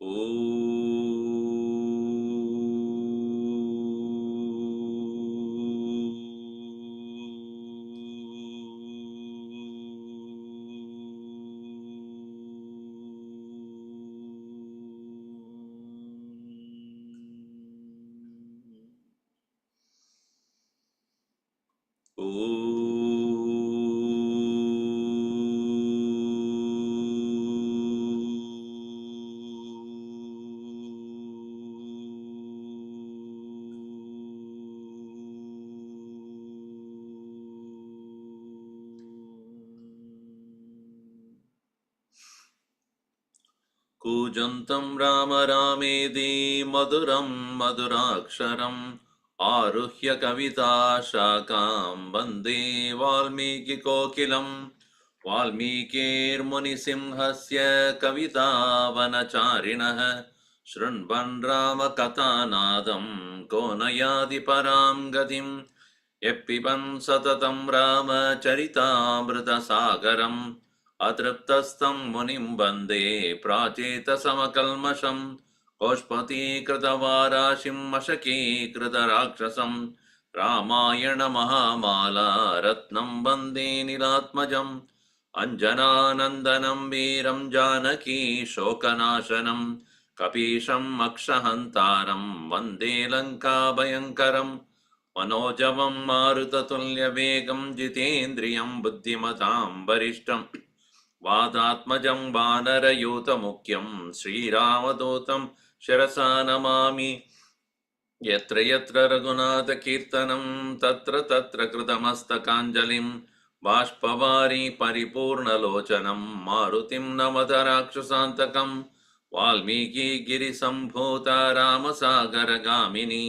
Om. कूजन्तं Ram रामेति मधुरं मधुराक्षरम् आरुह्य कविता शाखां वन्दे वाल्मीकिकोकिलम् वाल्मीकिर्मुनिसिंहस्य कवितावनचारिणः शृण्वन् रामकथानादं को न याति परां गतिम् यः पिबन् सततं रामचरितामृतसागरम् अतृप्तस्तं मुनिं वन्दे प्राचेतसमकल्मषम् गोष्पतीकृतवाराशिं मशकीकृतराक्षसं रामायणमहामाला रत्नं वन्दे नीलात्मजम् अञ्जनानन्दनं वीरं जानकी शोकनाशनं कपीशम् अक्षहन्तारं वन्दे लङ्काभयङ्करम् मनोजवं मारुततुल्यवेगं जितेन्द्रियं बुद्धिमतां वरिष्ठं वादात्मजं वानरयूतमुख्यं श्रीरामदूतं शिरसा नमामि यत्र यत्र रघुनाथकीर्तनं तत्र तत्र कृतमस्तकाञ्जलिं बाष्पवारी परिपूर्णलोचनं मारुतिं नमत राक्षसान्तकं वाल्मीकिगिरिसम्भूता रामसागरगामिनी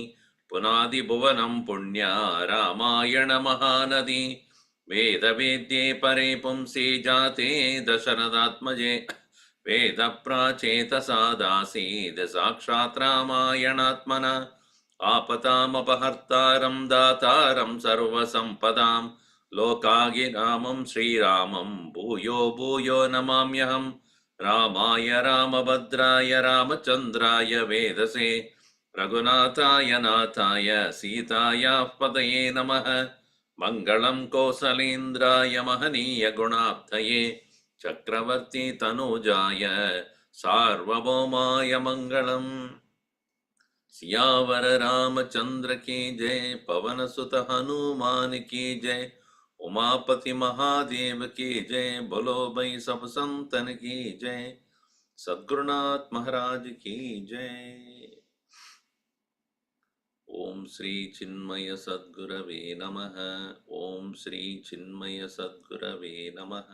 पुनादिभुवनं पुण्या रामायणमहानदी वेदवेद्ये परे पुंसि जाते दशरथात्मजे वेदप्राचेतसादासीद् साक्षात् रामायणात्मना आपतामपहर्तारं दातारं सर्वसम्पदां लोकाभिरामं श्रीरामं भूयो भूयो नमाम्यहम् रामाय रामभद्राय रामचन्द्राय वेदसे रघुनाथाय नाथाय सीतायाः पतये नमः मङ्गलं कौसलेन्द्राय महनीय गुणाब्धये चक्रवर्ती तनूजाय सार्वभौमाय मङ्गलम् सियावर रामचंद्र की जय पवन सुत हनुमान की जय उमापति महादेव की जय बोलो भाई सब संतन की जय सद्गुरुनाथ महाराज की जय। ओम श्री चिन्मय सद्गुरवे नमः। ओम श्री चिन्मय सद्गुरवे नमः।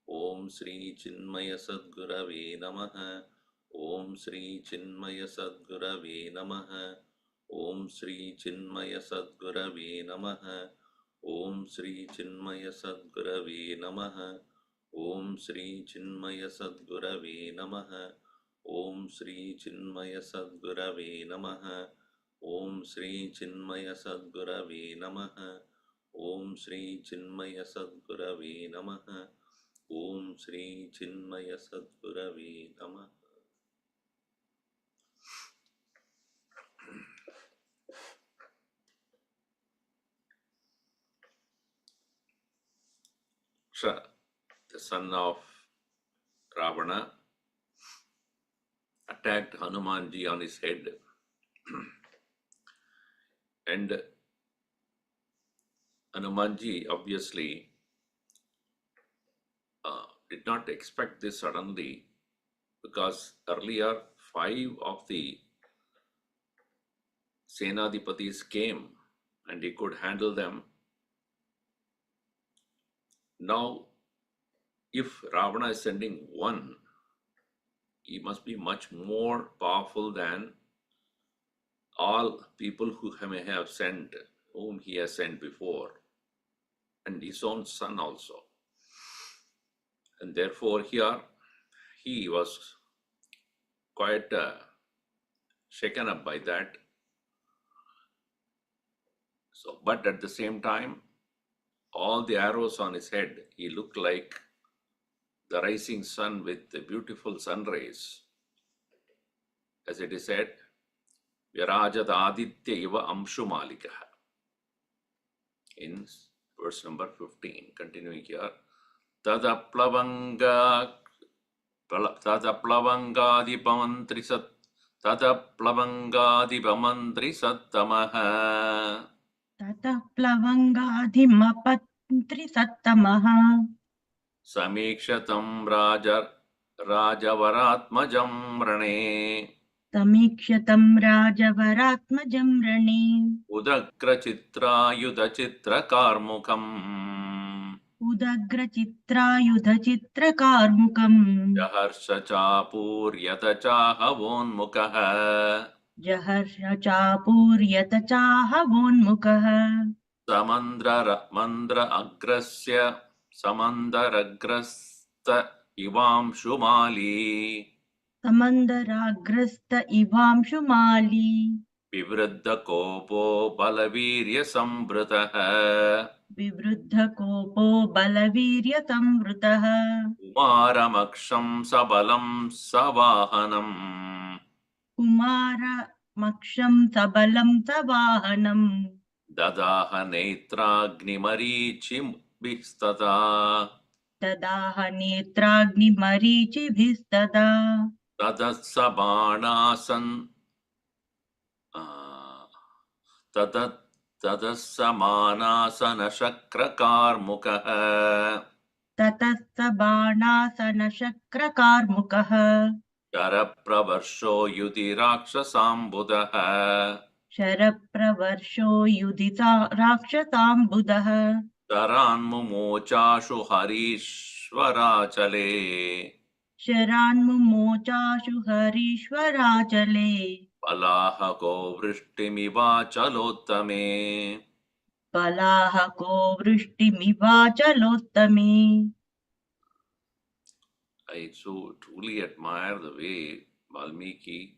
ओम श्री चिन्मय सद्गुरवे नमः। ओम श्री चिन्मय सद्गुरवे नमः। ओम श्री चिन्मय सद्गुरवे नमः। ओम श्री चिन्मय सद्गुरवे नमः। ओम श्री चिन्मय सद्गुरवे नमः। ओम श्री चिन्मय सद्गुरवे नमः। ओम श्री चिन्मय सद्गुरवे नमः। ओम श्री चिन्मय सद्गुरवे नमः। ओम श्री चिन्मय सद्गुरवे नमः। The son of Ravana, attacked Hanumanji on his head. And Hanumanji obviously did not expect this suddenly, because earlier 5 of the Senadipatis came and he could handle them. Now, if Ravana is sending 1, he must be much more powerful than all people who may have sent, whom he has sent before, and his own son also. And therefore here he was quite shaken up by that. So, but at the same time, all the arrows on his head, he looked like the rising sun with the beautiful sun rays. as it is said, Virajat Aditya Iva Amshumalikaha. In verse number 15, continuing here, Tadaplavanga Tadaplavangadi Tadaplavangadi Sattamaha Tatah plavangadhimapantri sattamaha. Samikshatam Rajavaratmajam Rane Samikshyatam rajavaratmajam rane. Udagrachitrayudachitrakarmukam Udagrachitrayudhachitrakarmukam. Jaharsha Chapuryata Chahavonmukaha Jaharsha chapuryata chahavonmukaha. Mandra Agrasya Samandaragrasta Ivamshumali Samandaragrasta ivamshumali. Vivruddha Kopo Balavirya Sambrataha Vivruddha kopo balaviryatam vrutaha. Umaramaksham Sabalam Savahanam Kumara maksham sabalam savahanam. Dadaha Netragnimaricim Bistata Tadaha netragni maricibhistada. Tadatsabanasan Tadat Tadasamanasana Shakrakarmukaha Tatassa banasana shakrakarmukaha. Sharapravarsho Yudhirakshasambudha Sharapravarsho yudhita rakshasambudaha. Taranmumocashu Harishwarachale Sharanmumochashu harishwarachale. Palahako Vrishtimivachaluttame. Palahako vrishtimivachalottame. I so truly admire the way Valmiki,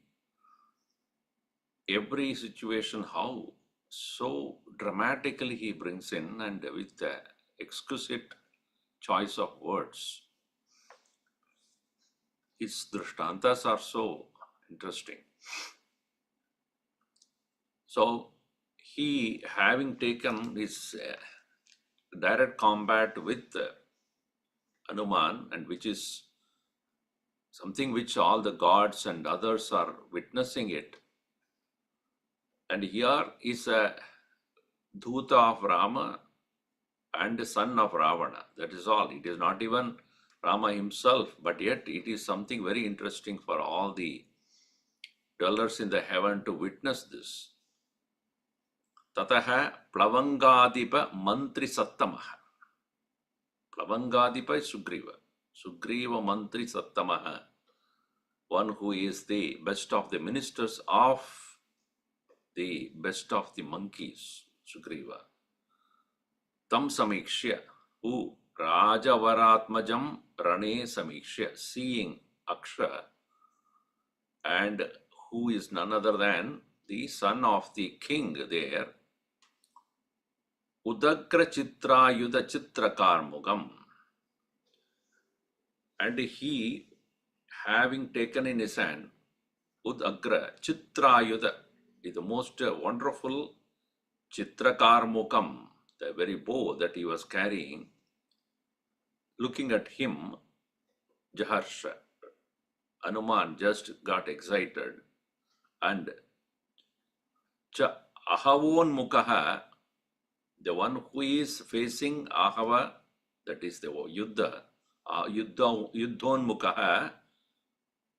every situation, how so dramatically he brings in and with the exquisite choice of words. His drishtantas are so interesting. So he, having taken his direct combat with Hanuman, and which is something which all the gods and others are witnessing it, and here is a Dhuta of Rama and the son of Ravana. That is all. It is not even Rama himself, but yet it is something very interesting for all the dwellers in the heaven to witness this. Tataha Plavangadipa Mantri Sattamaha. Plavangadipa is Sugriva. Sugriva Mantri Sattamaha. One who is the best of the ministers of the best of the monkeys, Sugriva. Tam Samikshya, who Rajavaratmajam Rane Samikshya, seeing Aksha, and who is none other than the son of the king there, Udagra Chitrayuda Chitrakarmugam, and he, having taken in his hand Udagra Chitrayuda, is the most wonderful Chitrakarmukam, the very bow that he was carrying. Looking at him, Jaharsha, Hanuman just got excited, and Cha Ahavon Mukaha, the one who is facing Ahava, that is the Yuddha, Yuddhon Mukaha,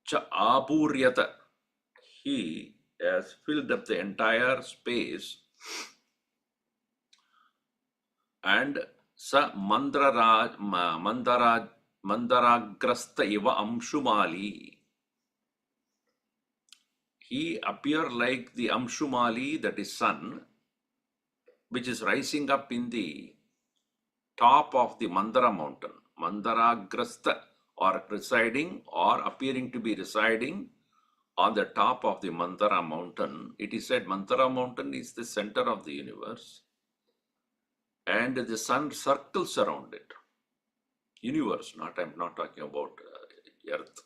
Cha Apuryata, he has filled up the entire space, and Sa Mandaragrasta Iva Amshumali, he appeared like the Amshumali, that is sun, which is rising up in the top of the Mandara mountain. Mandaragrasta, or residing or appearing to be residing on the top of the Mandara mountain. It is said Mandara mountain is the center of the universe, and the sun circles around it. Universe, I'm not talking about earth.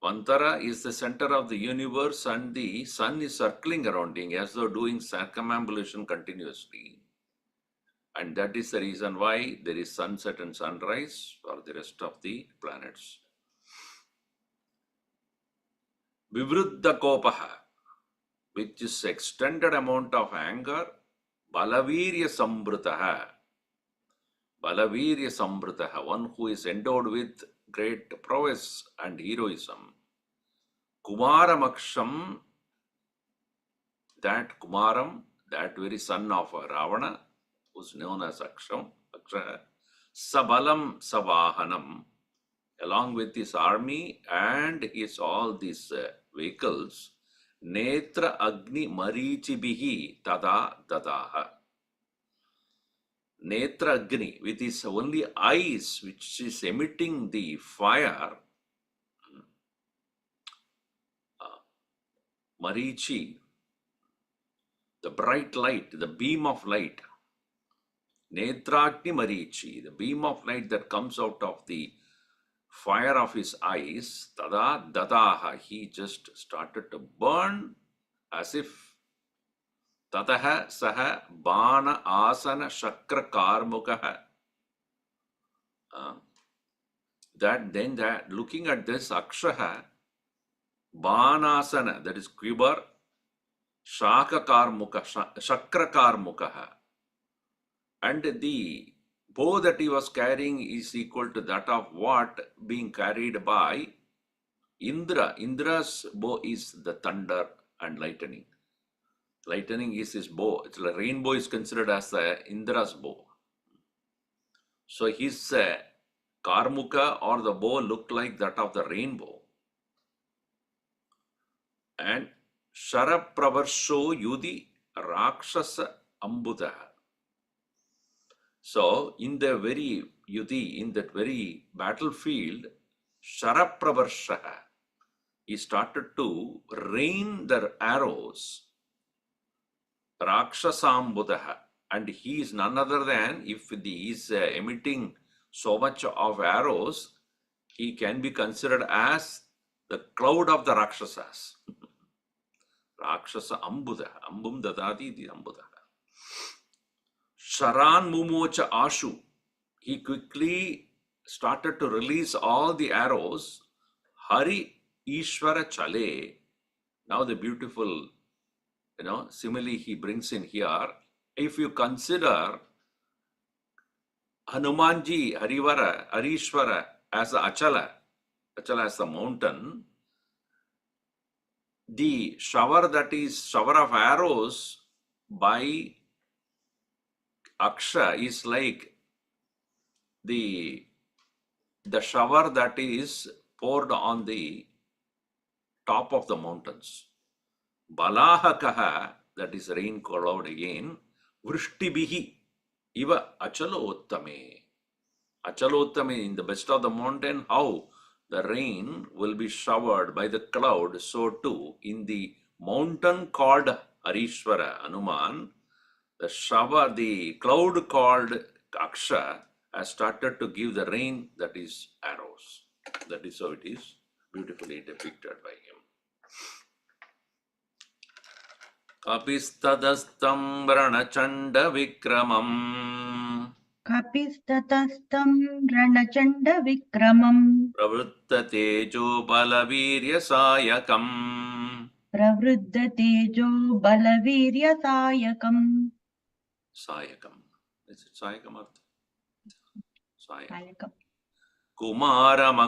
Vantara is the center of the universe and the sun is circling around it as though doing circumambulation continuously. And that is the reason why there is sunset and sunrise for the rest of the planets. Vivruddha kopaha, which is extended amount of anger. Balavirya sambrutaha. Balavirya sambrutaha, one who is endowed with great prowess and heroism. Kumaram, that Kumaram, that very son of Ravana, who's known as Aksha, Sabalam Savahanam, along with his army and his all these vehicles, Netra Agni Marichibihi Tada Dadaha. Netra Agni, with his only eyes, which is emitting the fire, Marichi, the bright light, the beam of light, Netragni Marichi, the beam of light that comes out of the fire of his eyes, Tada Dadaha, he just started to burn as if Tataha Saha Bana Asana Shakra Karmukaha. That looking at this Akshaha, Banasana, that is quiver, Shaka Karmuka, Shakra Karmukaha. And the bow that he was carrying is equal to that of what being carried by Indra. Indra's bow is the thunder and lightning. Lightning is his bow. It's like rainbow is considered as Indra's bow. So his Karmuka or the bow looked like that of the rainbow. And Sharapravarsho Yudi Rakshasa Ambuda. So in the very Yudi, in that very battlefield, Sharapravarsha, he started to rain the arrows, Rakshasambudaha, and he is none other than, if he is emitting so much of arrows, he can be considered as the cloud of the Rakshasas. Rakshasa Ambuda, Ambum Dadati the Ambuda. Sharan Mumocha Ashu, he quickly started to release all the arrows. Hari Ishvara Chale, now the beautiful, simile he brings in here. If you consider Hanumanji, Harivara, Harishvara as the Achala as the mountain, the shower that is shower of arrows by Aksha is like the shower that is poured on the top of the mountains. Balahakaha, that is rain cloud again. Vrishtibihi, iva achalottame. Achalottame, in the best of the mountain, how the rain will be showered by the cloud, so too in the mountain called Harishvara, Hanuman, the cloud called Aksha has started to give the rain that is arrows. That is how it is beautifully depicted by him. Kapistadastam Ranachanda Vikramam. Kapistatastam Ranachanda Vikramam Pravutta Tejo Balavirya Sayakam. Pravruddha Tejo Balavirya Sayakam. Sayakam. Is it Sayakam Artha? Sayakam. Kumaram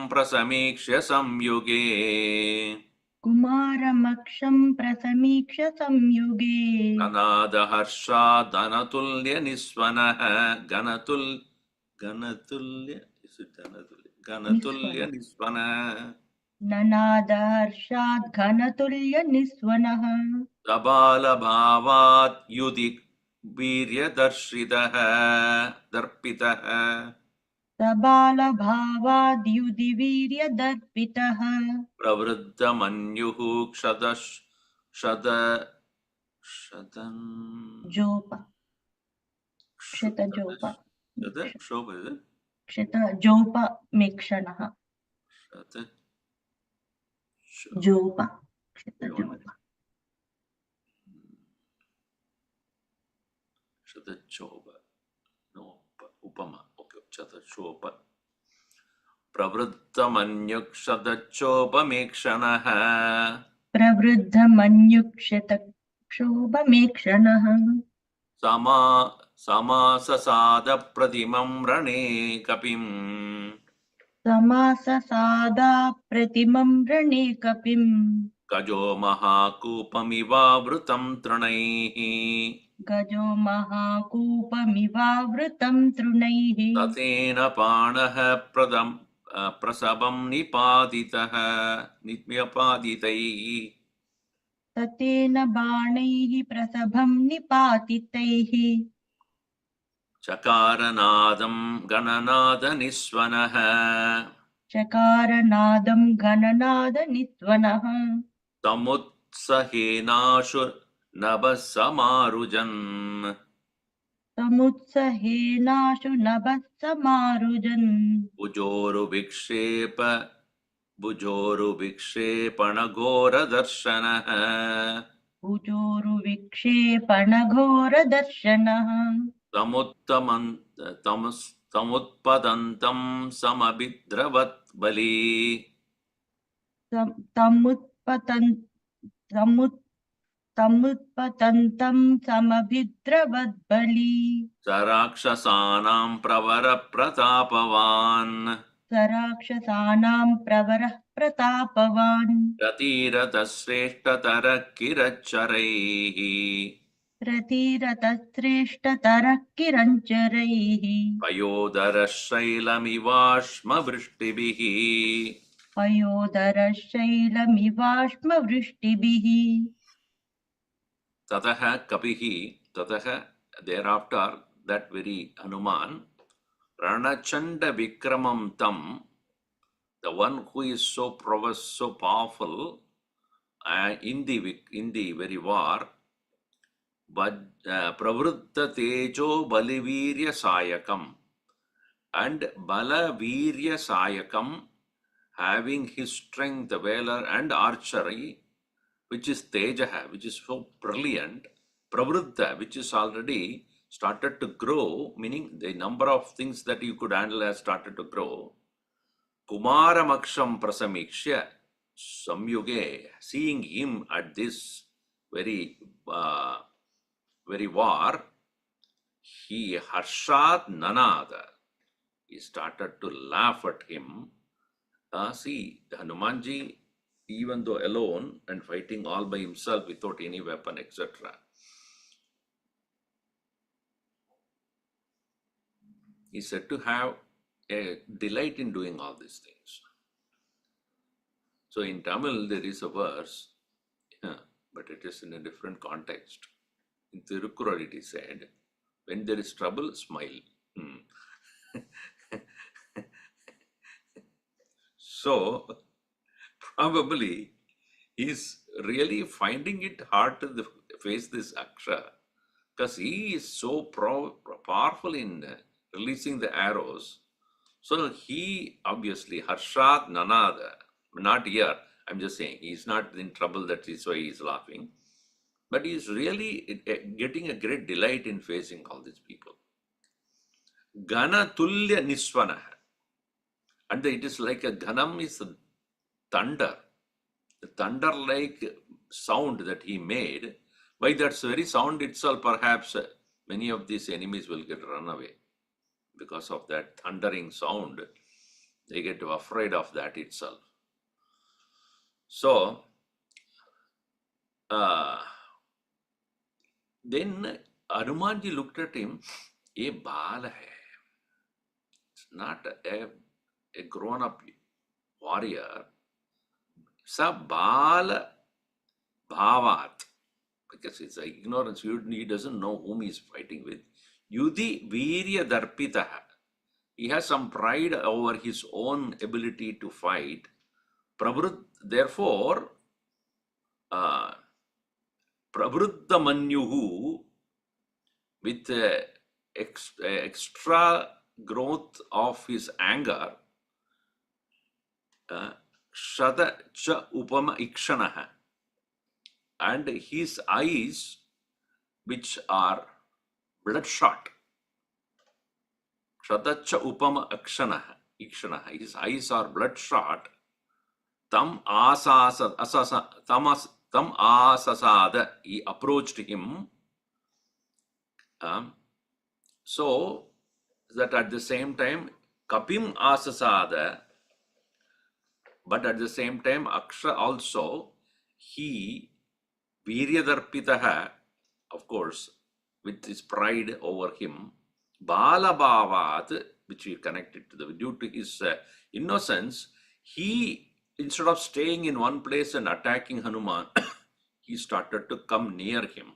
Prasamikshya Samyuge. Kumaram Prasamikshya Samyuge. Nanada Harsha Dhanatulya Nisvanaha. Ganatulya. Is it Ganatulya? Ganatulya Nisvanaha. Nanada Harshad Ghanatulya Nisvanaha. Dabala Bhavat Yudik Virya Darshitaha. Darpitaha. Sabala Bhavad Yudivirya Darpitaha. Pravruddha Manyuhu Shada Jopa. Kshita Jopa. Shobha, is it? Kshita Jopa Mekshanaha. Jopa. Kshita Jopa. Shatachopa. No, Upama. Okay, Shatachopa. Pravrittamanyukshatachopamekshanah. प्रवृद्धमन्युक्षतक्षोभमेक्षणः समाससादप्रतिमं रणे कपिम् समाससादाप्रतिमं रणे कपिम् गजो महाकूपमिवावृतं तृणैः गजो महाकूपमिवावृतं तृणैः ततेन पाणः प्रसभं निपातितैः ततेन बाणैः प्रसभं निपातितैः चकारनादं गणनादनिस्वनः चकारनादं घननादनिस्वनः तमुत्सहेनाशु नभः समारुजन् समुत्सहेनाशु नभः समारुजन् भुजोरुविक्षेपणघोरदर्शनः भुजोरुविक्षेपणघोरदर्शनः तमुत्पतन्तं समभिद्रवत् बली तमुत्पतन्तं समभिद्रवद्बली स राक्षसानां प्रवरप्रतापवान् स राक्षसानां प्रवरः प्रतापवान् रतिरतश्रेष्ठतरः किरच्चरैः रतिरतश्रेष्ठतरः किरञ्चरैः पयोदरः शैलमिवाश्मवृष्टिभिः पयोदरशैलमिवाश्मवृष्टिभिः ततः कपिः ततः thereafter that very Hanuman Ranachanda Vikramam Tam, the one who is so prowess, so powerful in the very war, but Pravritta Tejo Balivirya Sayakam and Balavirya Sayakam, having his strength, valor and archery, which is Tejaha, which is so brilliant, Pravritta, which is already started to grow, meaning the number of things that you could handle has started to grow. Kumaramaksham prasamikshya samyuge, seeing him at this very war, he harshat nanada, he started to laugh at him. See, Hanumanji, even though alone and fighting all by himself without any weapon, etc., he said to have a delight in doing all these things. So in Tamil there is a verse, but it is in a different context. In Tirukkural it is said, when there is trouble, smile. So probably he's really finding it hard to face this Aksha, because he is so powerful in releasing the arrows. So he obviously, Harshat Nanada, not here, I'm just saying, he's not in trouble, that is why he's laughing. But he's really getting a great delight in facing all these people. Gana Tulya Nisvana. And it is like a Ganam is a thunder. The thunder-like sound that he made, by that very sound itself, perhaps many of these enemies will get run away. Because of that thundering sound, they get afraid of that itself. So, then Hanumanji looked at him, a bala hai. It's not a grown-up warrior. Sa bala bhavat. Because it's ignorance, he doesn't know whom he is fighting with. Yudhi virya darpitaha. He has some pride over his own ability to fight. Therefore, Pravritta Manyuhu, with extra growth of his anger, Kshata cha upama ikshanaha. And his eyes, which are bloodshot. Kshata cha upama ikshanaha. His eyes are bloodshot. Tam asasada. He approached him. So that at the same time, Kapim asasada, but at the same time, Aksha also, he, Viryadarpitaha, of course, with his pride over him, Balabhavat, which we connected to the, due to his innocence, he, instead of staying in one place and attacking Hanuman, he started to come near him.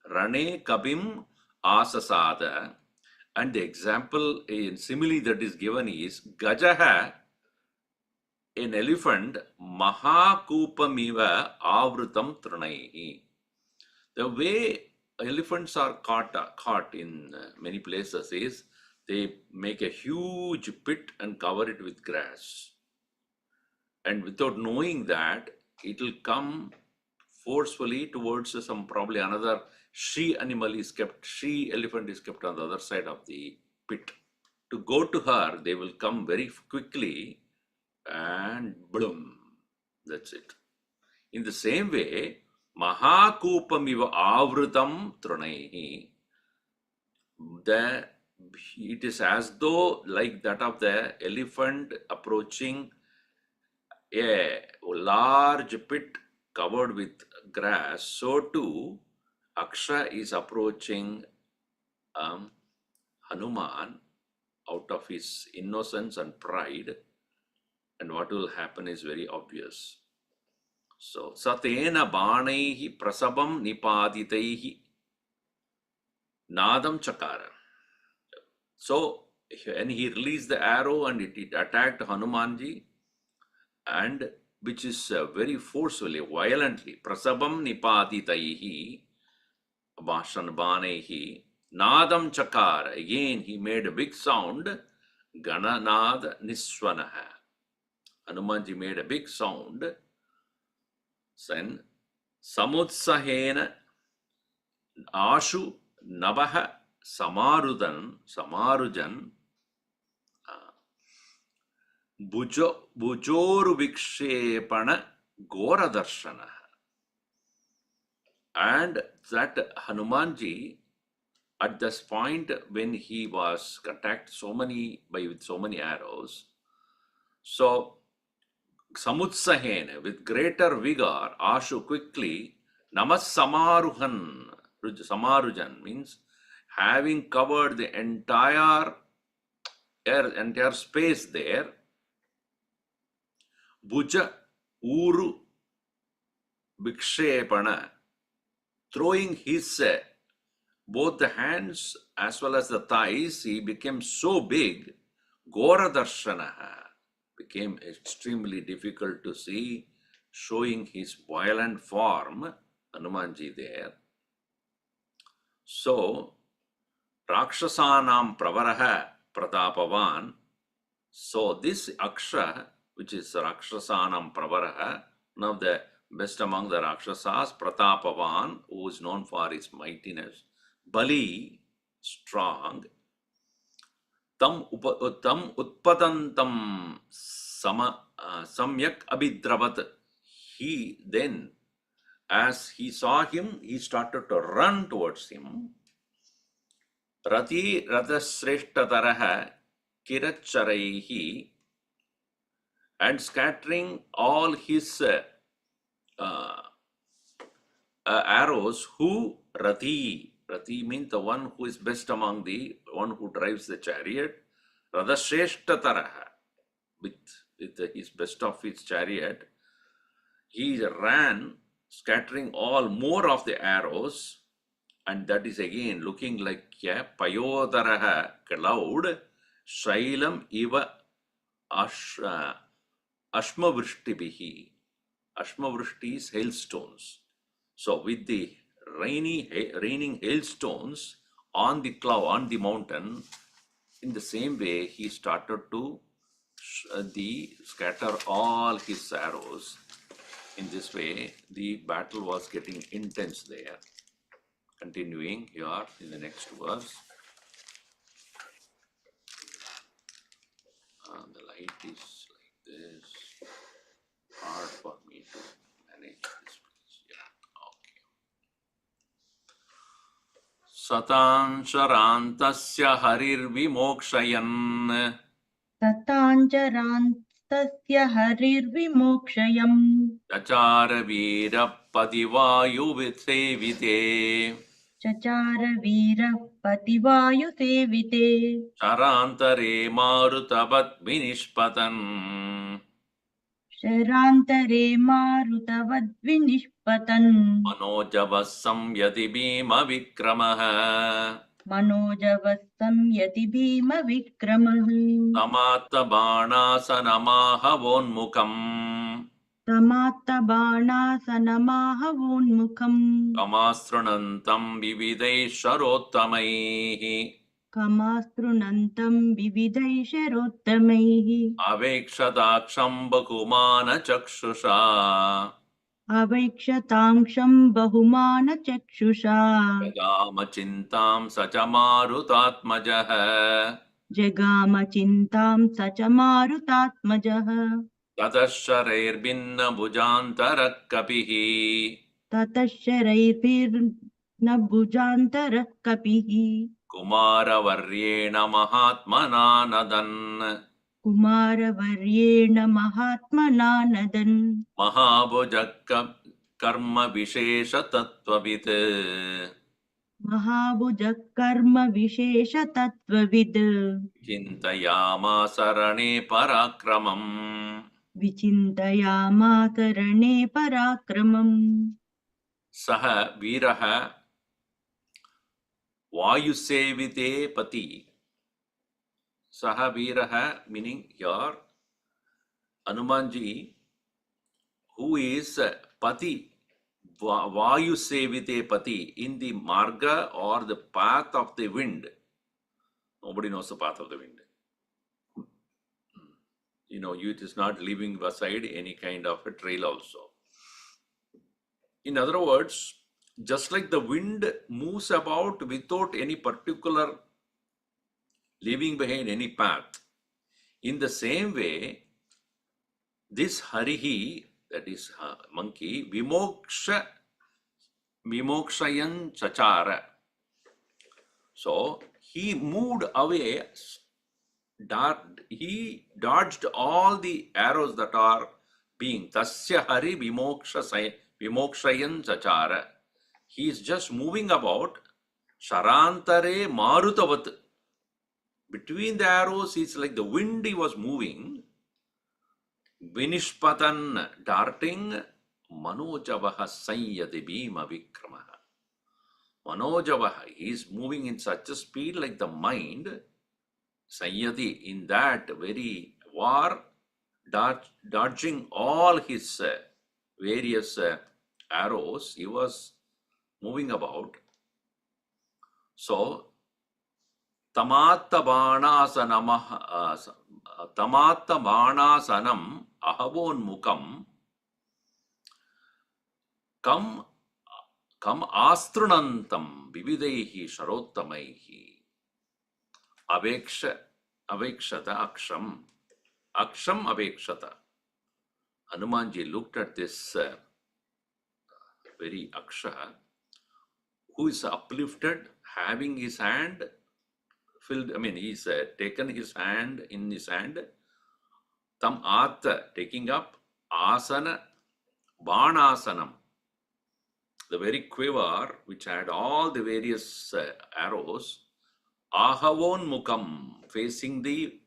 Rane Kabim Asasada, and the example in simile that is given is Gajaha, an elephant, Mahakupamiva Avrutam Tranaihi. The way elephants are caught in many places is they make a huge pit and cover it with grass. And without knowing that, it will come forcefully towards some probably another she elephant is kept on the other side of the pit. To go to her, they will come very quickly and boom, that's it. In the same way, Mahakupamiva Avrutam Trunaihi, it is as though like that of the elephant approaching a large pit covered with grass, so too Aksha is approaching Hanuman out of his innocence and pride, and what will happen is very obvious. So, Satena Banaihi Prasabam Nipaditaihi Nadam Chakara. So, when he released the arrow and it attacked Hanumanji, and which is very forcefully, violently, Prasabam Nipaditaihi Bashan Banaihi Nadam Chakara. Again, he made a big sound, Gananad Niswanaha. Hanumanji made a big sound. Then Samutsahena Ashu Nabaha Samarujan Bujoru Vikshepana Goradarshana. And that Hanumanji, at this point when he was attacked with so many arrows, so Samutsahena, with greater vigor, Ashu quickly, Namas Samarujan means having covered the entire space there, Bhuja Uru Vikshepana, throwing his both the hands as well as the thighs, he became so big, Goradarshanaha, became extremely difficult to see, showing his violent form, Hanumanji there. So, Rakshasanam Pravaraha Pratapavan. So, this Aksha, which is Rakshasanam Pravaraha, one of the best among the Rakshasas, Pratapavan, who is known for his mightiness, Bali, strong, Tam Utpatantam Samyak Abhidravat. He then, as he saw him, he started to run towards him. Rati Rathasreshthataraha Kiracharaihi, and scattering all his arrows, who Rati means the one who is best among the one who drives the chariot. Radhashreshtataraha, with his best of his chariot, he ran, scattering all more of the arrows, and that is again looking like a payodaraha cloud, shailam iva ashmavrishtibihi. Ashmavrishti is hailstones. So with the raining hailstones on the cloud, on the mountain, in the same way he started to scatter all his arrows. In this way, the battle was getting intense there. Continuing here in the next verse. The light is like this. Hard for me to manage this place. Yeah. Okay. Satancharantasya harirvimokshayan तताञ्जरान्तस्य हरिर्विमोक्षयम् chachara veerappadivayuvitsevite चचार वीरः पतिवायुसेविते charantare marutavat शरान्तरे मारुतवद्विनिष्पतन् मनोजवः संयति भीमविक्रमः मनोजवः संयति भीमविक्रमः समात्तबाणासनमाहवोन्मुखम् समात्तबाणासनमाहवोन्मुखम् कमास्तृणन्तं विविधैः शरोत्तमैः कमास्तृणन्तं विविधैः शरोत्तमैः अवेक्षदाक्षं बहुमानचक्षुषा अवैक्षतांक्षं बहुमानचक्षुषा जगामचिन्तां स च मारुतात्मजः जगामचिन्तां स च मारुतात्मजः ततः शरैर्भिन्नभुजान्तरः कपिः ततः शरैर्भिर्नभुजान्तरः कपिः कुमारवर्येण महात्मना नदन् कुमारवर्येण महात्मना नदन् महाभुजः कर्मविशेषतत्त्ववित् महाभुजः कर्मविशेषतत्त्वविद् चिन्तयामास रणे पराक्रमम् विचिन्तयामास रणे पराक्रमम् सः वीरः वायुसेविते पति सः वीरः meaning here Hanumanji who is pati Vayusevite pati in the marga or the path of the wind. Nobody knows the path of the wind. It is not leaving beside any kind of a trail also. In other words, just like the wind moves about without any particular leaving behind any path, in the same way, this Harihi, that is monkey, Vimokshayan Chachara. So he moved away, he dodged all the arrows that are being Tasya Hari Vimokshayan Chachara. He is just moving about Sharantare Marutavat. Between the arrows, it's like the wind he was moving. Vinishpatan darting Manojavaha Sanyati Bhima Vikramaha. Manojavaha, he is moving in such a speed like the mind. Sanyati, in that very war, dodging all his various arrows, he was moving about. So, Tamatta Banasanam Ahavonmukam Kam Astrunantam Vividaihi Sharottamaihi Avekshata Aksham Avekshata. Hanumanji looked at this very Aksha who is uplifted, having his hand filled, he's taken his hand in his hand, tam atta, taking up, asana, banasanam, the very quiver which had all the various arrows, ahavon mukam, facing the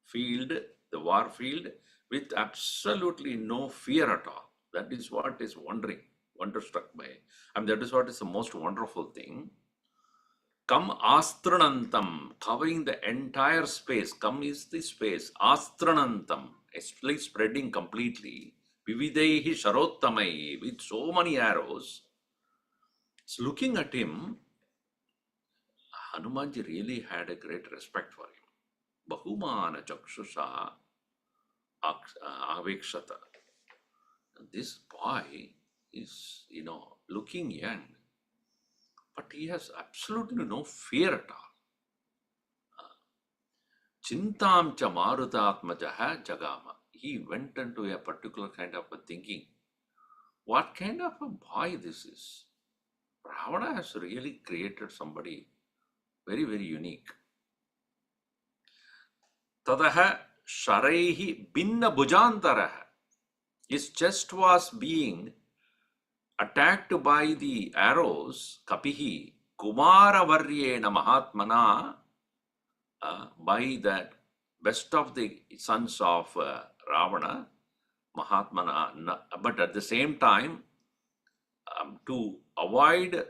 field, the war field, with absolutely no fear at all. That is what is wonderstruck by. That is what is the most wonderful thing. Kam Astranantam, covering the entire space. Kam is the space. Astranantam, it's spreading completely. Vividaihi Sharottamai, with so many arrows. So looking at him, Hanumanji really had a great respect for him. Bahumana Chakshusha, Avikshata. This boy is, looking young, but he has absolutely no fear at all. Chintam cha marutatmajaha jagama. He went into a particular kind of a thinking. What kind of a boy this is? Ravana has really created somebody very, very unique. Tadaha sharaihi binna bhujantaraha. His chest was being attacked by the arrows, Kapihi, Kumaravaryeena Mahatmana, by the best of the sons of Ravana, Mahatmana, but at the same time, to avoid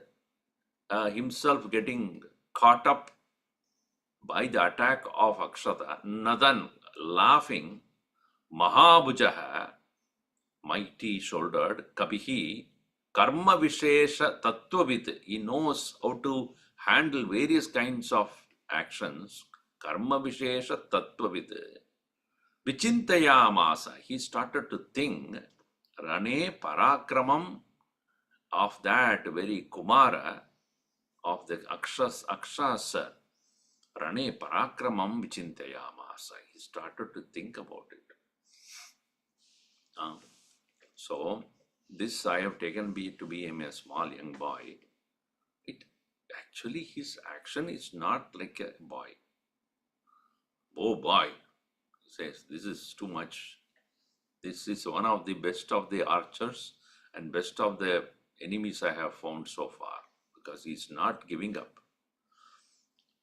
himself getting caught up by the attack of Akshata, Nadan, laughing, Mahabhujaha, mighty shouldered, Kapihi, Karma Vishesha Tattvavid, he knows how to handle various kinds of actions. Karma Vishesha Tattvavid. Vichintayamasa, he started to think, Rane Parakramam of that very Kumara, of the Akshas, Rane Parakramam Vichintayamasa. He started to think about it. So, this I have taken to be him a small young boy. It actually, his action is not like a boy. Oh boy, he says, this is too much. This is one of the best of the archers and best of the enemies I have found so far, because he is not giving up.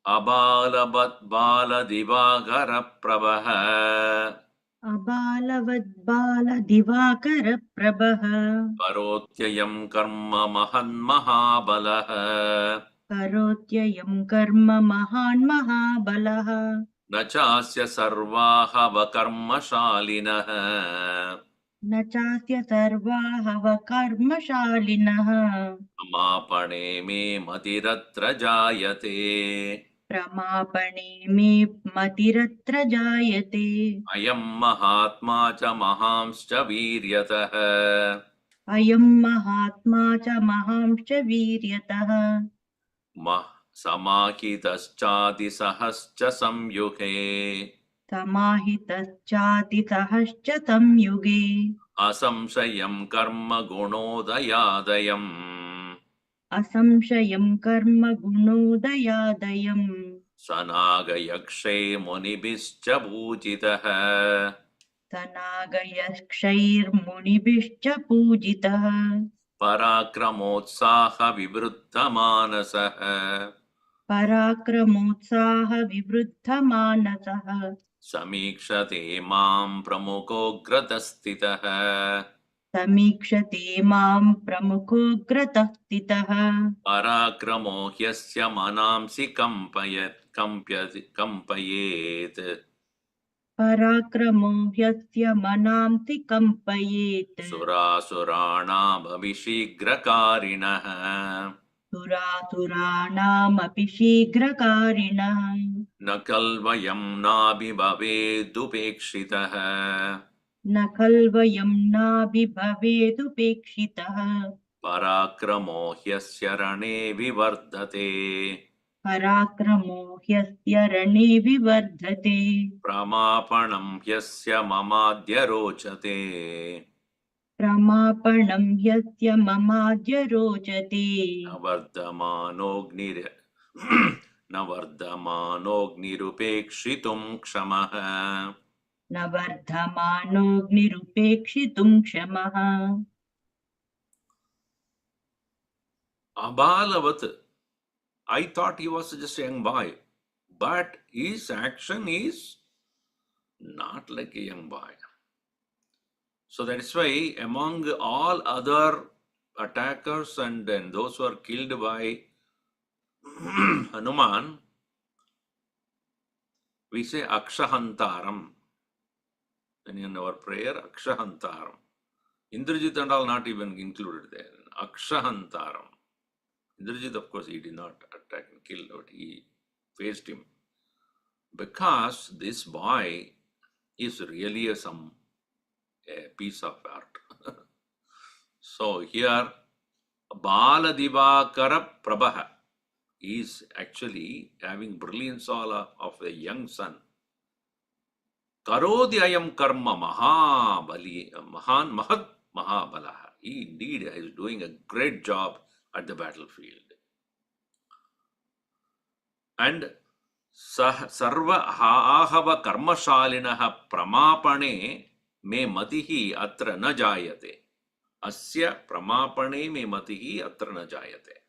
Abalabat bala divagara prabaha. Abalavad bala divakara prabha. Karotyayam karma mahan mahabalaha. Karotyayam karma mahan mahabalaha. Nachasya sarvaha vakarmashalinaha. न चास्य सर्वाः कर्मशालिनः Amapane me matiratra jayate. प्रमापणे मे मतिरत्र जायते Ayam mahatma cha mahamscha viryataha. अयं महात्मा च महांश्च वीर्यतः Mah samakitaschadi sahascha samyuhe. समाहितश्चातिसहश्च संयुगे Asamshayam karma gunodayadayam. असंशयं कर्म गुणोदयादयम् Sanagayakshay munibhischa bhujitaha. सनागयक्षैर्मुनिभिश्च पूजितः Parakramotsaha vivruddha manasaha. पराक्रमोत्साहविवृद्धमानसः Samikshate mam pramukogrtasthitaha. समीक्षते मां प्रमुखोऽग्रतः स्थितः Parakramo hyasya manamsi kampayet. पराक्रमो ह्यस्य मनांसि कम्पयेत् Surasurana bhavishigrakarinah. सुरासुराणामपि शीघ्रकारिणः Nakalvayam nabhibhavedupekshitaha. न खल्वयं नाभिभवेदुपेक्षितः Parakramo hyasya rane vivardhate. पराक्रमो ह्यस्य रणे विवर्धते Pramapanam hyasya mamadya rochate. प्रमापणं ह्यस्य ममाद्य रोचते Navardhamanognirupekšitum kshamaha. न वर्धमानोऽग्निरुपेक्षितुं क्षमः Abalavat, I thought he was just a young boy, but his action is not like a young boy. So that's why among all other attackers and then those who are killed by Hanuman, we say Akshahantaram. When in our prayer, Akshahantaram. Indrajit and all not even included there. Akshahantaram. Indrajit, of course, he did not attack and kill, but he faced him. Because this boy is really some a piece of art. So here, Bala Divakara Prabha is actually having brilliance all of a young son. Karodi ayam karma mahabali, mahan mahat mahabalaha. He indeed is doing a great job at the battlefield. And sarva ahava karmashalinaha pramapane me matihi atra na jayate. Asya pramapane me matihi atra na jayate.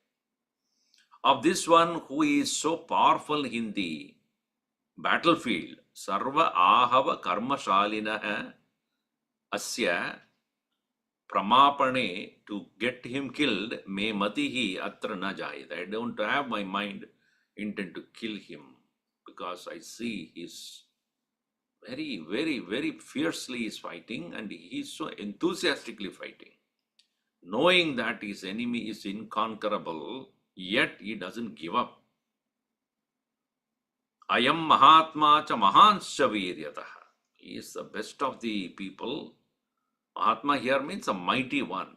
Of this one who is so powerful in the battlefield, sarva ahava karmashalinaha asya pramapane, to get him killed, me matihi atra na jayate. I don't have my mind intent to kill him because I see he's very, very, very fiercely is fighting and he's so enthusiastically fighting. Knowing that his enemy is inconquerable, yet he doesn't give up. Ayam Mahatma cha Mahanscha Viryataha. He is the best of the people. Mahatma here means a mighty one.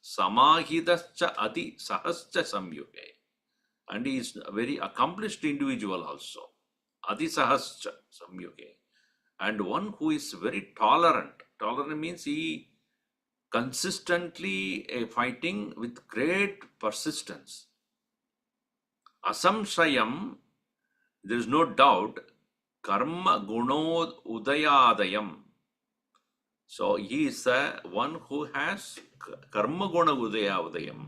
Samahitascha Adi Sahascha Samyuge. And he is a very accomplished individual also. Adi Sahascha Samyuge. And one who is very tolerant. Tolerant means he consistently fighting with great persistence. Asamshayam, there is no doubt, karma guno udayadayam. So he is one who has karma guna udayadayam.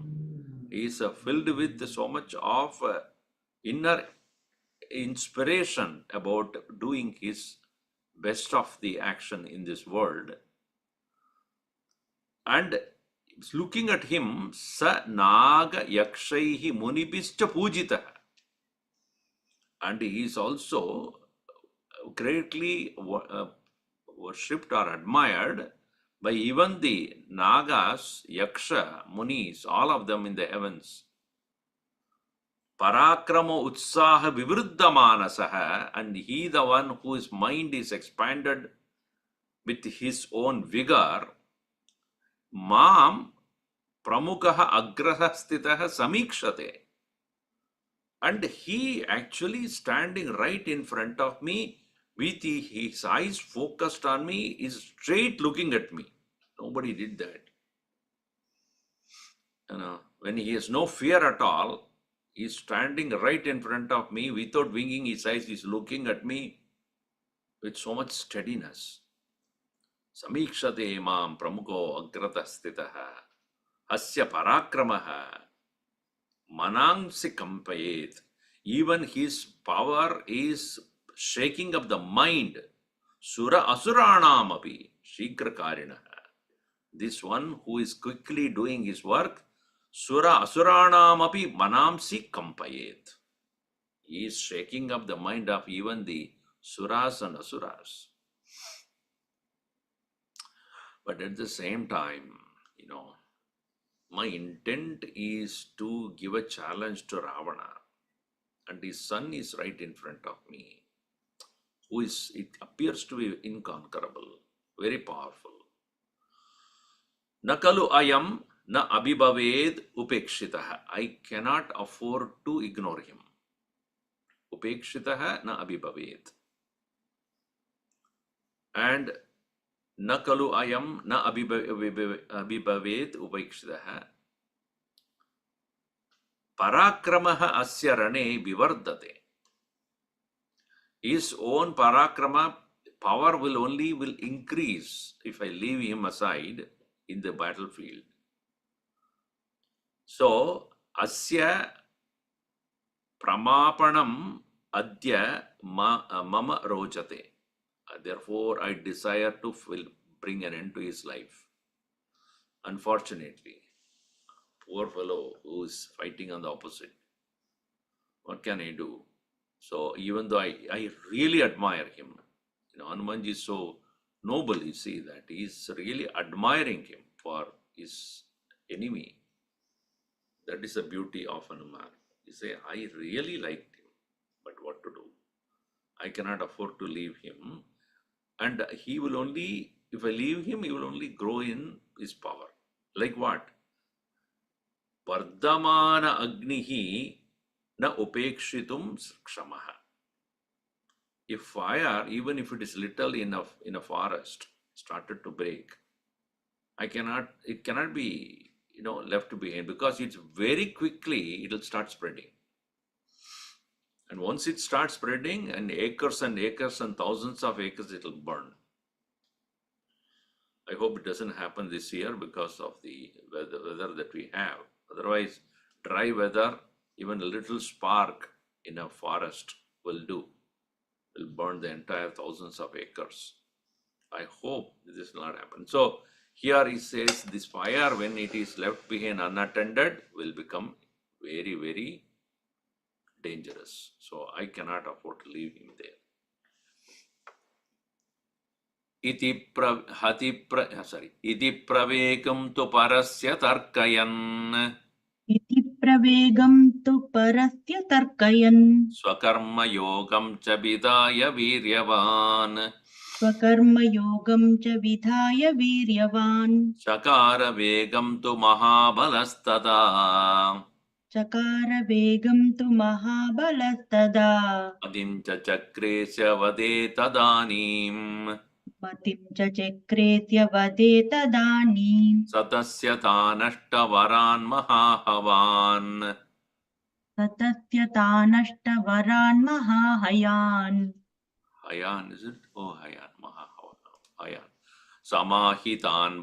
He is filled with so much of inner inspiration about doing his best of the action in this world. And looking at him, sa naga yakshaihi munibhischa pujitaha. And he is also greatly worshipped or admired by even the nagas, yaksha, munis, all of them in the heavens. Parakrama utsaha vivruddha manasaha, and he the one whose mind is expanded with his own vigor. Mam pramukaha agraha stitaha samikshate. And he actually standing right in front of me with his eyes focused on me, is straight looking at me. Nobody did that. When he has no fear at all, he is standing right in front of me without winking his eyes. He is looking at me with so much steadiness. Samikshate mam pramuko agrata stitaha asya parakramaha manangsi kampayet. Even his power is shaking up the mind. Sura asuranam api shikrakarinaha. This one who is quickly doing his work, Sura asuranam api manamsi kampayet. He is shaking up the mind of even the suras and asuras. But at the same time, my intent is to give a challenge to Ravana. And his son is right in front of me, who is, it appears to be inconquerable, very powerful. Nakalu ayam na abhibhaved upekshitaha. I cannot afford to ignore him. Upekshitaha na abhibhaved. And nakalu ayam na abhibhaved upekshitaha. Parakramaha asya rane vivardate. His own parakrama, power will increase if I leave him aside in the battlefield. So, asya pramapanam adya mama rojate. Therefore, I desire to bring an end to his life. Unfortunately, poor fellow who is fighting on the opposite. What can I do? So even though I really admire him, Hanumanji is so noble, you see that he is really admiring him for his enemy. That is the beauty of Hanuman. You say, I really liked him, but what to do? I cannot afford to leave him. And he will only If I leave him, he will only grow in his power. Like what? Vardhamana agnihi na upekshitum kshamaha. If fire, even if it is little enough in a forest, started to break, it cannot be, left behind, because it's very quickly, it'll start spreading. And once it starts spreading, and acres and thousands of acres, it'll burn. I hope it doesn't happen this year because of the weather that we have. Otherwise, dry weather, even a little spark in a forest will burn the entire thousands of acres. I hope this will not happen. So here he says this fire, when it is left behind unattended, will become very, very dangerous. So I cannot afford to leave him there. Iti pravekam tu parasya tarkayan. इति प्रवेगं तु परस्य तर्कयन् Swakarma yogam cha vidaya viryavan. स्वकर्मयोगं च विधाय वीर्यवान् Shakara vegam tu mahabalastada. चकार वेगं तु महाबलस्तदा Adim cha chakre sya vade tadanim. मतिं च चक्रेत्य वदे तदानीं Satasya tanashtavaran mahahavan. ततस्य तानष्टवरान् महाहयान् Hayan, is it? Oh, Hayan, mahahavan. Hayan. Samahitan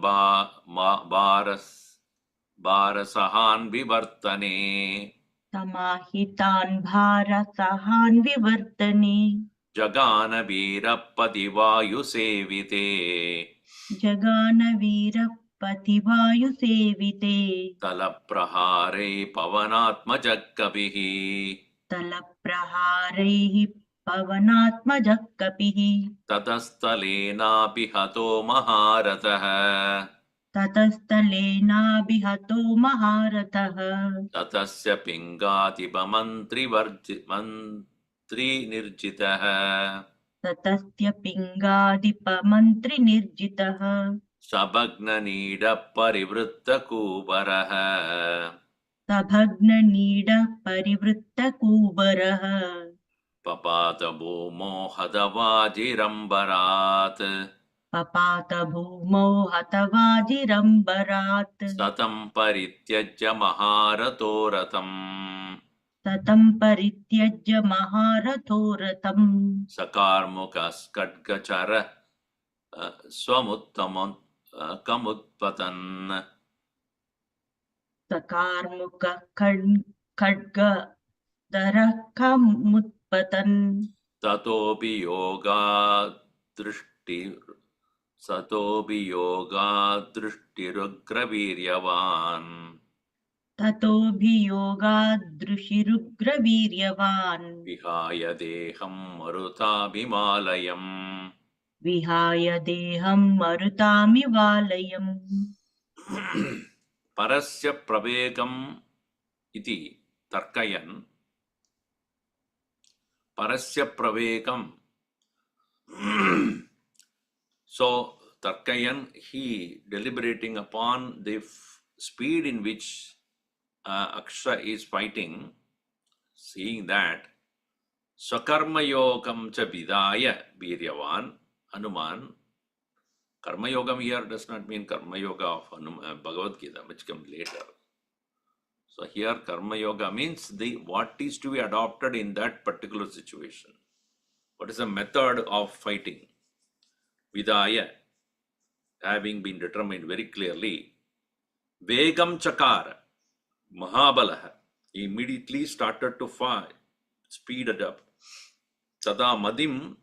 barasahan vivartane. समाहितान् भारसहान् विवर्तने Jagana virapati vayu sevite. जगानवीरः पतिवायुसेविते Talaprahare pavanatmajakkavihi. तलप्रहारैः पवनात्मजः कपिः Tatastalenapi hato maharataha. ततस्तलेनाभिहतो महारथः Tatasya mantri nirjitaha. ततस्य पिङ्गादिपमन्त्रिनिर्जितः Sabagna nida parivritta kubaraha. सभग्ननीडः परिवृत्तकूबरः Papata bhumo hadavajirambarat. पपात भूमौ हतवाजिरम्बरात् Satam parityajya maharato ratam. ततं परित्यज्य महारथो रथम् Sakarmukas kadgachara swamuttamam kamutpatan. सकारमुखः खड्गधरः खमुत्पतन् Tatopi yoga drishtirugraviryavan. ततोऽभियोगादृशिरुग्रवीर्यवान् Vihaya deham marutabhimalayam. विहाय देहं मरुतामिवालयम् Parasya pravegam iti tarkayan. Parasya pravegam. So tarkayan, he deliberating upon the speed in which Aksha is fighting, seeing that Swakarma yogam cha vidaya viryavan. Hanuman. Karma Yoga here does not mean Karma Yoga of Bhagavad Gita, which comes later. So here Karma Yoga means what is to be adopted in that particular situation. What is the method of fighting? Vidaya, having been determined very clearly. Vegam Chakara, Mahabalaha, he immediately started to fight, speeded up. Tada Madim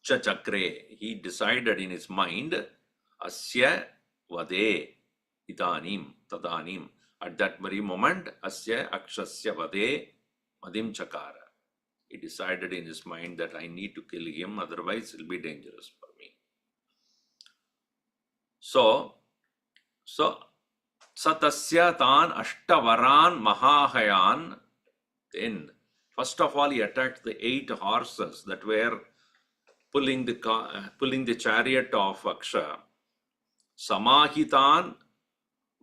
Chakre, he decided in his mind, Asya Vade Idanim Tadanim. At that very moment, Asya Akshasya Vade Madim Chakara. He decided in his mind that I need to kill him, otherwise it will be dangerous for me. So Satasya Tan Ashtavaran Mahahayan. Then, first of all, he attacked the 8 horses that were pulling the chariot of Aksha, Samahitan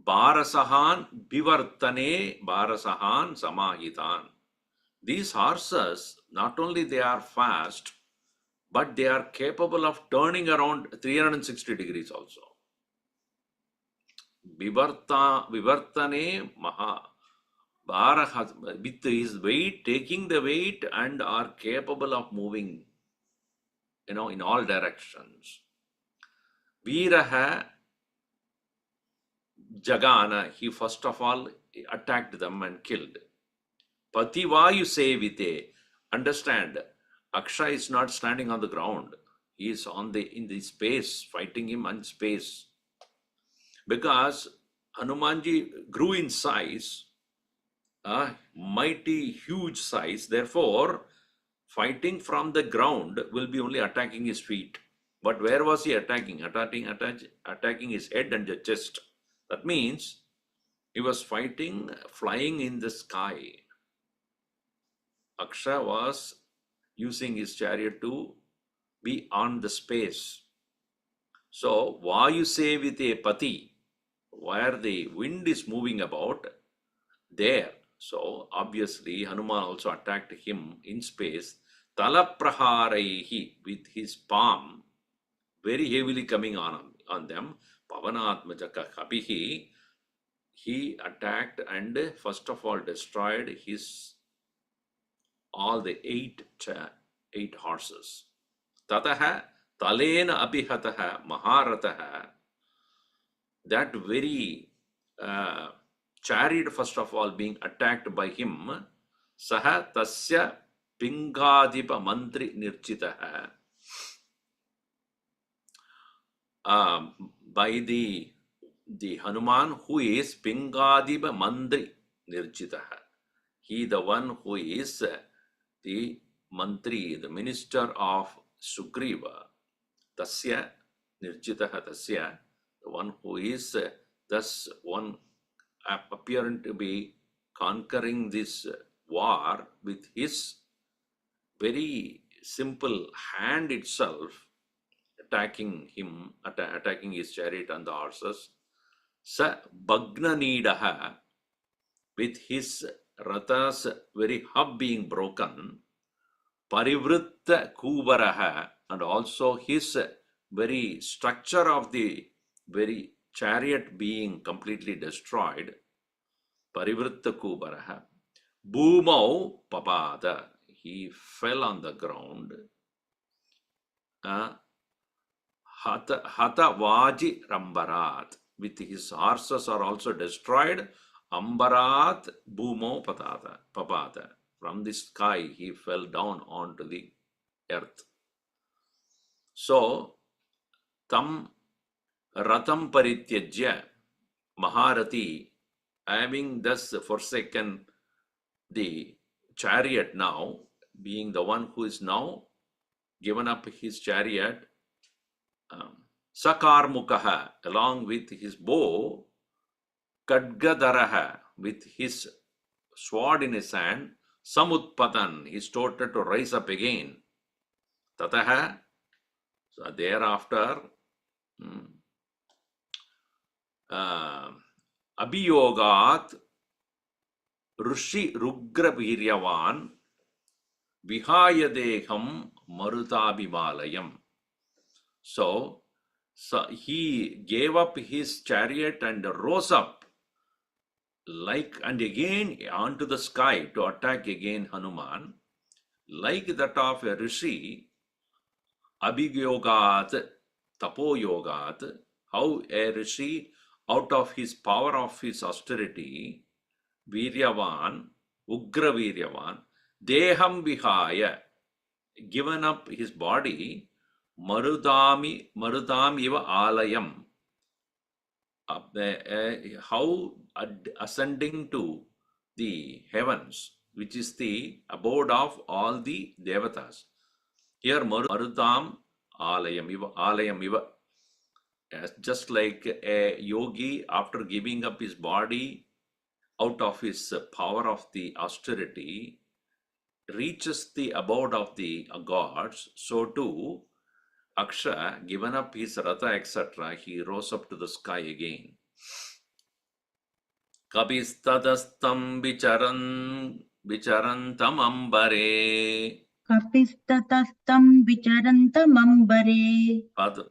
Barasahan Bivartane Barasahan Samahitan. These horses, not only they are fast, but they are capable of turning around 360 degrees also. Vivartane Maha Baraha, with his weight, taking the weight, and are capable of moving, in all directions. Veeraha Jagana, he first of all attacked them and killed. Pativayu Sevite, understand, Aksha is not standing on the ground. He is in the space, fighting him in space. Because Hanumanji grew in size, mighty, huge size. Therefore, fighting from the ground will be only attacking his feet. But where was he attacking? Attacking his head and the chest. That means he was fighting, flying in the sky. Aksha was using his chariot to be on the space. So, Vayu Sevite Pati, where the wind is moving about, there. So, obviously, Hanuman also attacked him in space. Talapraharaihi, with his palm, very heavily coming on them. Pavanatmajaka Kapihi, he attacked and first of all destroyed all the eight horses. Tataha talena abhihataha maharataha, that very chariot first of all being attacked by him. Saha tasya pingadipa mantri nirchitaha, by the Hanuman who is pingadipa mantri nirchitaha. He, the one who is the mantri, the minister of Sugriva. Tasya nirchitaha tasya, the one who is thus one appearing to be conquering this war with his very simple hand itself, attacking his chariot and the horses. Sa Bhagna, with his Ratha's very hub being broken. Parivritta Kubaraha, and also his very structure of the very chariot being completely destroyed. Parivritta Kubaraha. Bhumau Papada, he fell on the ground. Hata Vaji Rambarat, with his horses are also destroyed. Ambarat Bhumo Papada. From the sky he fell down onto the earth. So, Tam Ratam Parityajya Maharati, having thus forsaken the chariot now, being the one who is now given up his chariot, Sakarmukaha, along with his bow, Kadgadaraha, with his sword in his hand, Samutpatan, he started to rise up again. Tataha, so thereafter, Abhiyogat Rushi Rugra Viryavan Vihayadeham Marutabhimalayam. So he gave up his chariot and rose up and again onto the sky to attack again Hanuman, like that of a rishi. Abhiyogat Tapoyogat, how a rishi out of his power of his austerity, Viryavan, Ugra Viryavan, Deham Vihaya, given up his body, Marudam Iva Alayam, how ascending to the heavens, which is the abode of all the devatas. Here Marudam Alayam Iva, just like a yogi after giving up his body out of his power of the austerity reaches the abode of the gods, so too Aksha, given up his Ratha, etc., he rose up to the sky again. Kapistadastam vicharantam ambare कपिस्ततस्तं विचरन्तमम्बरे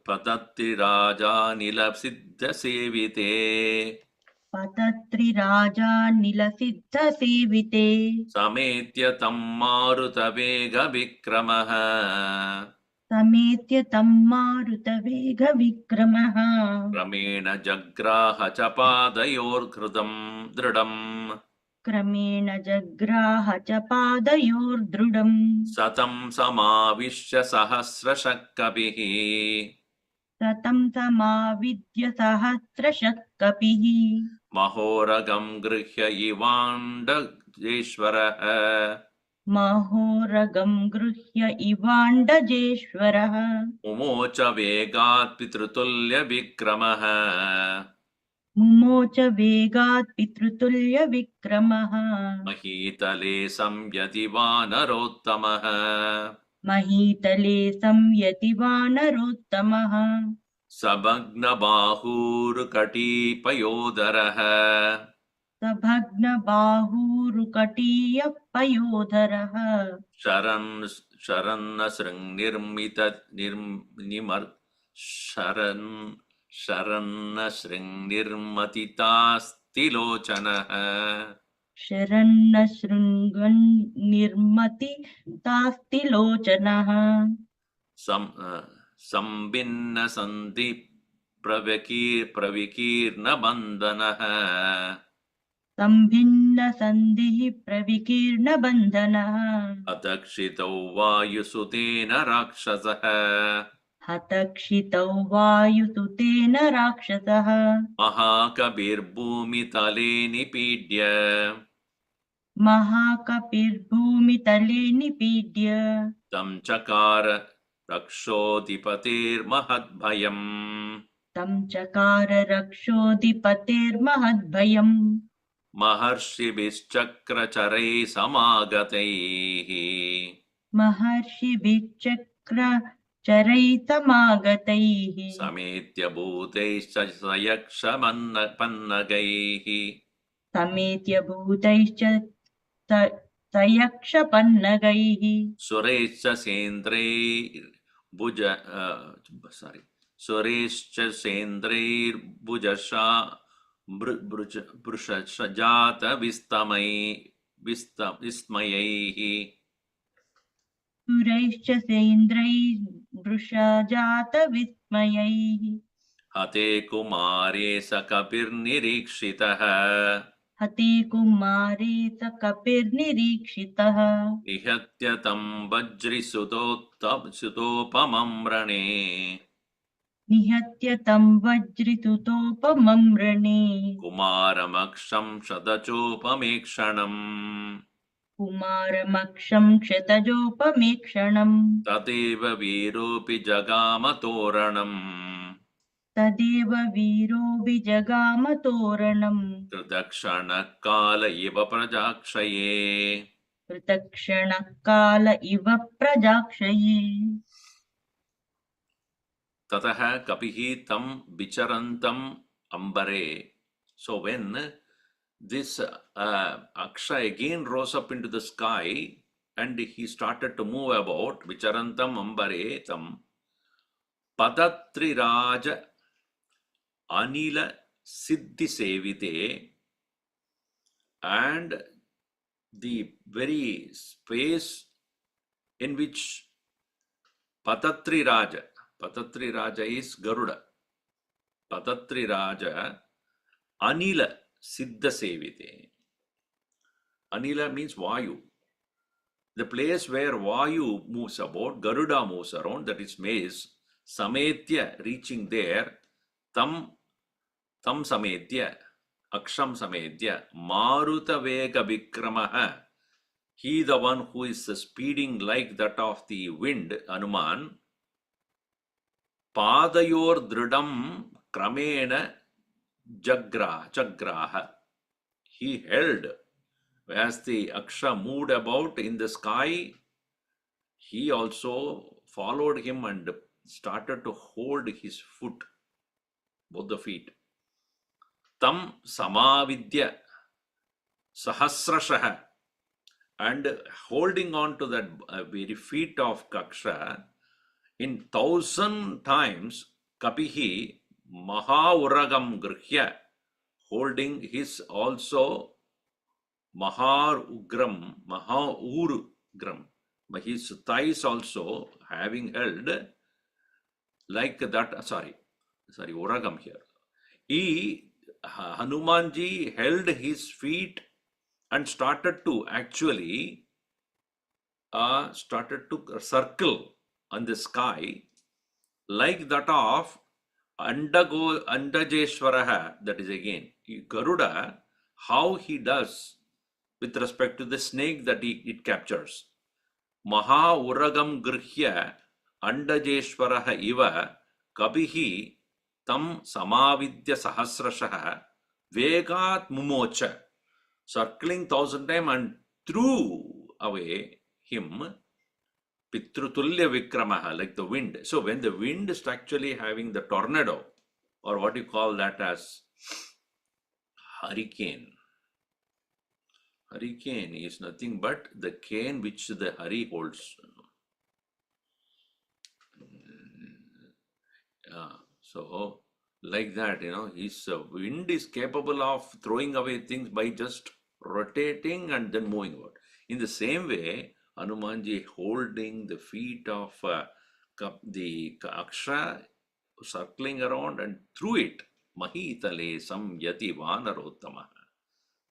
padatti raja nilapsiddha sevite पतत्रिराजानिलसिद्धसेविते sametya tam maruta vega vikramaha समेत्य तं मारुतवेगविक्रमः क्रमेण जग्राह च पादयोर्घृतं दृढम् क्रमेण जग्राह च पादयोर्दृढम् सतं समाविश्य सहस्रशः कपिः सतं समाविद्य सहस्रशः कपिः महोरगं गृह्य इवाण्डजेश्वरः महोरगं गृह्य इवाण्डजेश्वरः मुमोच वेगात् पितृतुल्यविक्रमः मुमोच वेगात् पितृतुल्यविक्रमः महीतले संयति वानरोत्तमः महीतले संयति वानरोत्तमः सभग्नबाहूर्कटीपयोदरः सभग्नबाहूरुकटीयपयोधरः शरन्नशृङ्निर्मतितास्तिलोचनः शरन्नशृङ्गन् निर्मतितास्तिलोचनः संभिन्नसन्धि प्रविकीर्णबन्धनः सम्भिन्नसन्धिः प्रविकीर्णबन्धनः अतक्षितौ वायुसुतेन राक्षसः हतक्षितौ वायुसुतेन राक्षसः महाकविर्भूमितले निपीड्य महाकपिर्भूमितले निपीड्य तं चकार रक्षोऽधिपतेर्महद्भयम् तं चकार रक्षोऽधिपतेर्महद्भयम् महर्षिभिश्चक्रचरैः समागतैः महर्षिभिश्चक्रचरैः समागतैः समेत्य भूतैश्च सयक्षपन्नगैः समेत्य भूतैश्च सयक्षपन्नगैः सुरैश्च सेन्द्रैर्भुज सुरैश्च सेन्द्रैर्भुजशा भृशजात विस्मयैः सुरैश्च सेन्द्रैः वृषजातविस्मयैः हते कुमारे स कपिर्निरीक्षितः हते कुमारे स कपिर्निरीक्षितः निहत्य तं वज्रिसुतोपमं रणे निहत्य तं वज्रिसुतोपमं रणे कुमारमक्षं शतचोपमेक्षणम् कुमारमक्षं क्षतजोपमेक्षणम् तदेव वीरोऽपि जगामतोरणम् तदेव वीरो विजगामतोरणम् कृतक्षणः काल इव प्रजाक्षये कृतक्षणः काल इव प्रजाक्षये ततः कपिः तं विचरन्तम् अम्बरे. So when this Aksha again rose up into the sky and he started to move about, vicharantam ambare tam padatriraj anila siddhi sevite, and the very space in which Patatri Raja is Garuda. Patatri Raja Anila Siddha Sevite. Anila means Vayu. The place where Vayu moves about, Garuda moves around, that is Maze, Sametya reaching there, Tam Sametya, Aksham Sametya, Maruta Vega Vikramaha. He, the one who is speeding like that of the wind, Anuman, Padayor Dridam Kramena Jagraha. He held, as the Aksha moved about in the sky, he also followed him and started to hold his foot, both the feet. Tam samavidya sahasrashah, and holding on to that very feet of Kaksha in 1,000 times, Kapihi Mahauragam Grihya, holding his also Mahaugram, his thighs also having held like that, sorry, Uragam here. Hanumanji held his feet and started to actually circle on the sky like that of Andajeshwaraha, that is again Garuda, how he does with respect to the snake that it captures. Maha Uragam Grihya Andajeshwaraha Iva Kabihi Tam Samavidya Sahasrashaha Vegat Mumocha, circling 1,000 times and threw away him Pitrutulya Vikramaha, like the wind. So when the wind is actually having the tornado, or what you call that as hurricane. Hurricane is nothing but the cane which the Hari holds. So like that, his wind is capable of throwing away things by just rotating and then moving about. In the same way, Hanumanji holding the feet of the Aksha, circling around and threw it. Mahitale samyati vanarottama.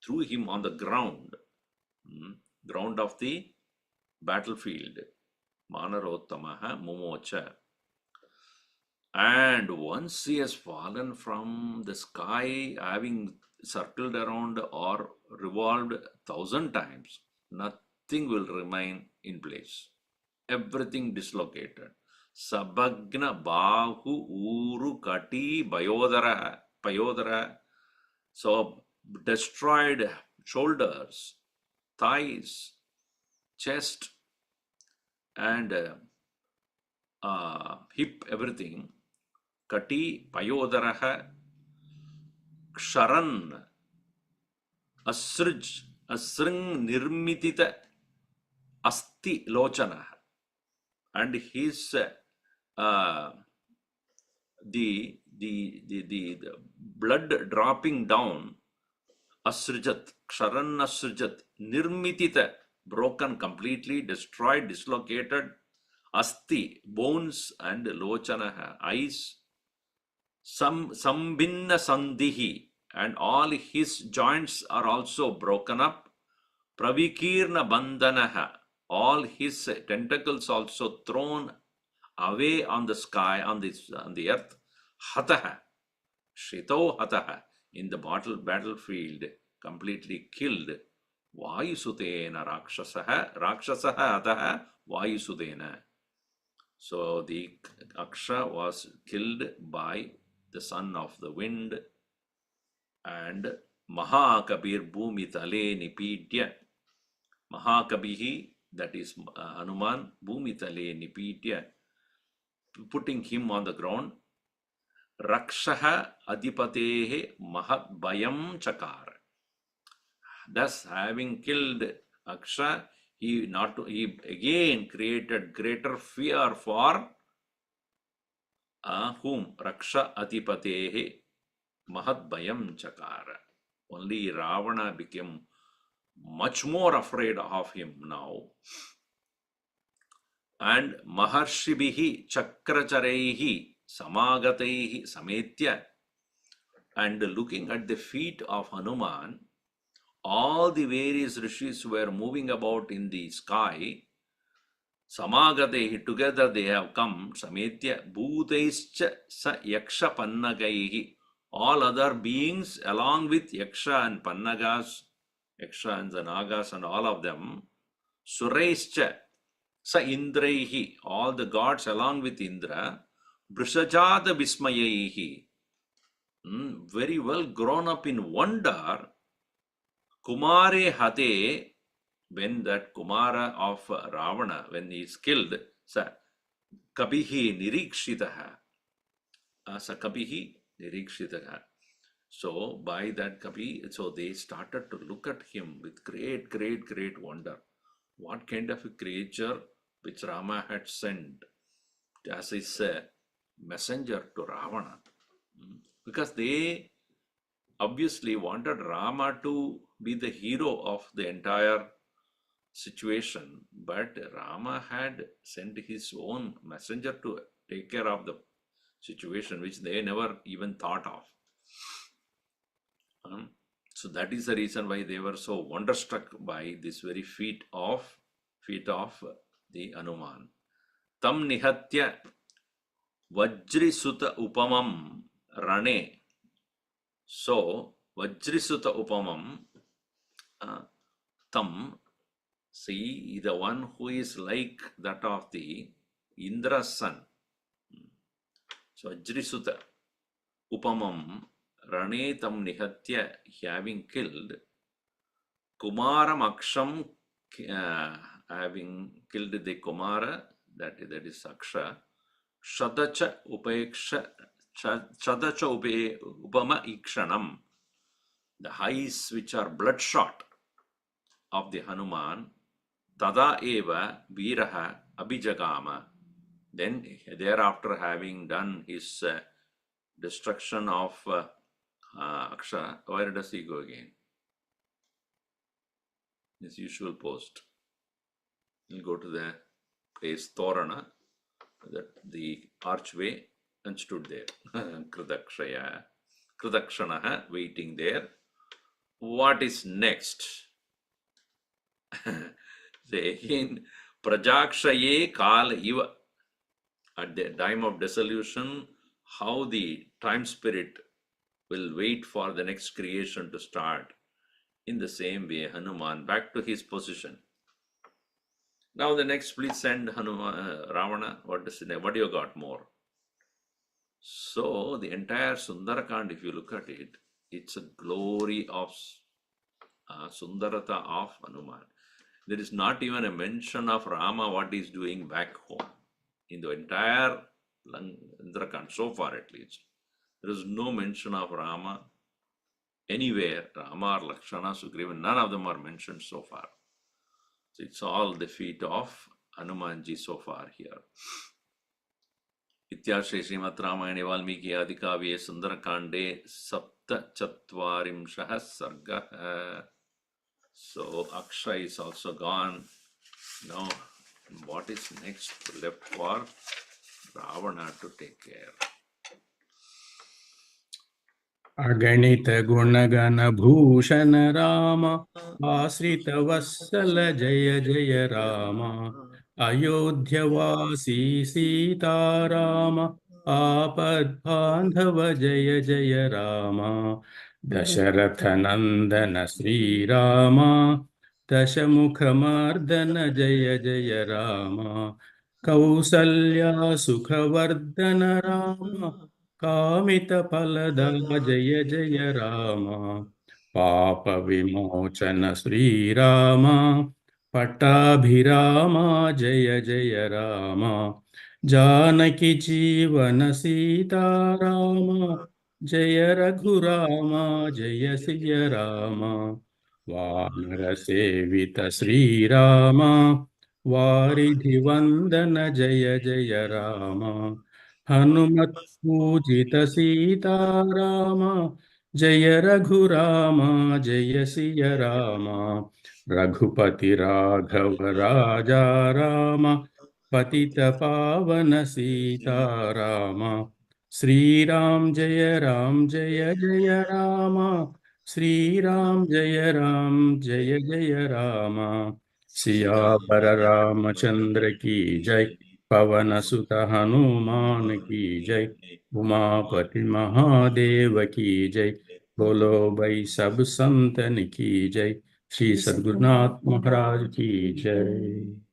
Threw him on the ground, ground of the battlefield. Vanarottamaha mumocha. And once he has fallen from the sky, having circled around or revolved 1,000 times, nothing will remain in place. Everything dislocated. Sabagna bahu uru kati payodara. So destroyed shoulders, thighs, chest, and hip, everything. Kati payodaraha ksharan asring nirmitita asti lochana, and his the blood dropping down, asrijat, ksharan asrijat, nirmitita, broken completely, destroyed, dislocated, asti, bones, and lochana, eyes, sambhinna sandhihi, and all his joints are also broken up, pravikirna bandhanaha, all his tentacles also thrown away on the sky, on the earth, hataha, shito hataha, in the battlefield, completely killed. Vayusutena rakshasaha hataha Vayusutena. So the Aksha was killed by the son of the wind, and Mahakabir Bhumi Tale Nipidya. Mahakabihi, that is Hanuman, Bhumi Tale Nipidya, putting him on the ground. Rakshaha Adipatehe Mahat Bayam Chakar. Thus, having killed Aksha, he again created greater fear for whom? Raksha Adipatehe Mahat Bayam Chakara. Only Ravana became much more afraid of him now. And Maharshibihi Chakracharehi Samagataihi Sametya, and looking at the feet of Hanuman, all the various rishis were moving about in the sky. Samagatehi, together they have come. Sametya Bhutaischa Sa Yaksha Pannagaihi, all other beings along with Yaksha and Pannagas, Yaksha and the Nagas and all of them. Suraischa Sa Indraihi, all the gods along with Indra. Brishajada Vismayaihi, very well grown up in wonder. Kumare Hate, when that Kumara of Ravana, when he is killed, kabihi nirikshitaha. Sakabihi nirikshitaha. So by that Kabi, so they started to look at him with great, great, great wonder. What kind of a creature which Rama had sent as his messenger to Ravana? Because they obviously wanted Rama to be the hero of the entire situation, but Rama had sent his own messenger to take care of the situation which they never even thought of. So that is the reason why they were so wonderstruck by this very feat of the Hanuman. Tam nihatya Vajrisuta upamam rane. So Vajrisuta upamam tam, see, the one who is like that of the Indra's son. So Vajrisuta upamam rane tam nihatya, having killed Kumaram Aksham, having killed the Kumara, that is Aksha, Shadacha Upeksha, Shadacha Upama Ikshanam, the eyes which are bloodshot of the Hanuman, Tada Eva Viraha Abhijagama, then thereafter having done his destruction of Aksha, where does he go again? His usual post. He'll go to the place Torana, the archway, and stood there. Kridakshanaha, waiting there. What is next? Say again, Prajakshaye Kala Iva. At the time of dissolution, how the time spirit will wait for the next creation to start. In the same way, Hanuman back to his position. Now the next, please send Ravana. What do you got more? So the entire Sundarakanda, if you look at it, it's a glory of Sundarata of Hanuman. There is not even a mention of Rama, what he is doing back home. In the entire Sundarakanda, so far at least, there is no mention of Rama anywhere. Rama or Lakshmana, Sugriva, none of them are mentioned so far. So it's all the feat of Hanumanji so far here. Ityashre Srimad Ramayane Valmiki Adikavye Sundarakande Sapta Chatvarimshah Sarga. So Akshay is also gone. Now, what is next left for Ravana to take care? अगणित गुणगण भूषण राम आश्रित वत्सल जय जय राम अयोध्यवासी सीताराम आपद बांधव जय जय राम दशरथ नंदन श्री राम दशमुख मर्दन जय जय राम कौसल्या सुखवर्धन राम कामित फलदा जय जय राम पाप विमोचन श्री राम पट्टाभिराम जय जय राम जानकी जीवन सीता राम जय रघुराम जय सिय राम वानर सेवित श्री राम वारिधि वंदन जय जय राम हनुमत पूजित सीताराम जय रघुराम जय सिय राम रघुपति राघव राजा राम पतित पावन सीताराम श्री राम जय जय राम श्री राम जय जय राम सियावर रामचंद्र की जय पवन सुत हनुमान की जय उमापति महादेव की जय बोलो भाई सब संतन की जय श्री सद्गुरुनाथ महाराज की जय।